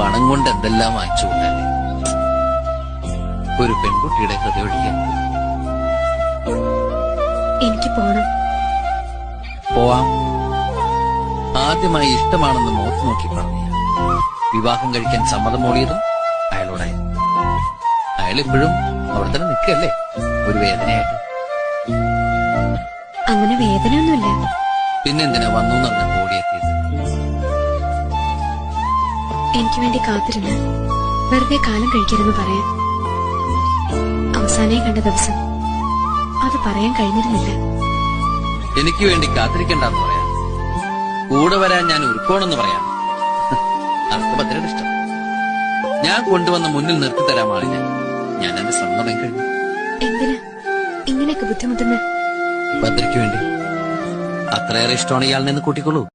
പണം കൊണ്ട് എന്തെല്ലാം വാങ്ങിച്ചു കൂട്ടല്ലേ ഒരു പെൺകുട്ടിയുടെ ഹൃദയൊഴിക്കാൻ. എനിക്ക് പോണം. പോവാം. ആദ്യമായി ഇഷ്ടമാണെന്ന് മുഖത്ത് നോക്കി പറഞ്ഞു വിവാഹം കഴിക്കാൻ സമ്മതം മൂടിയതും അയാളോടായിരുന്നു. അയാളിപ്പോഴും അവിടെ തന്നെ നിൽക്കല്ലേ ഒരു വേദനയായിട്ട്. അങ്ങനെ വേദനയൊന്നുമില്ല. പിന്നെന്തിനാ വന്നു എന്നറിഞ്ഞ ഓടിയെത്തിയത്? എനിക്ക് വേണ്ടി കാത്തിരുന്ന് വെറുതെ കാലം കഴിക്കരുതെന്ന് പറയാൻ. അവസാനമായി കണ്ട ദിവസം അത് പറയാൻ കഴിഞ്ഞിരുന്നില്ല. എനിക്ക് വേണ്ടി കാത്തിരിക്കണ്ടെന്ന് പറയാം. കൂടെ വരാൻ ഞാൻ ഒരുക്കോണെന്ന് പറയാം. അതൊക്കെ ഭദ്രയുടെ ഇഷ്ടം. ഞാൻ കൊണ്ടുവന്ന് മുന്നിൽ നിർത്തിത്തരാം ആളിനെ. ഞാൻ എന്റെ സ്വന്തം കഴിഞ്ഞു. എന്തിനാ ഇങ്ങനെയൊക്കെ ബുദ്ധിമുട്ടുന്നത്? ഭദ്രയ്ക്ക് വേണ്ടി. അത്രയേറെ ഇഷ്ടമാണ് ഇയാളിനെ കൂട്ടിക്കൊള്ളൂ.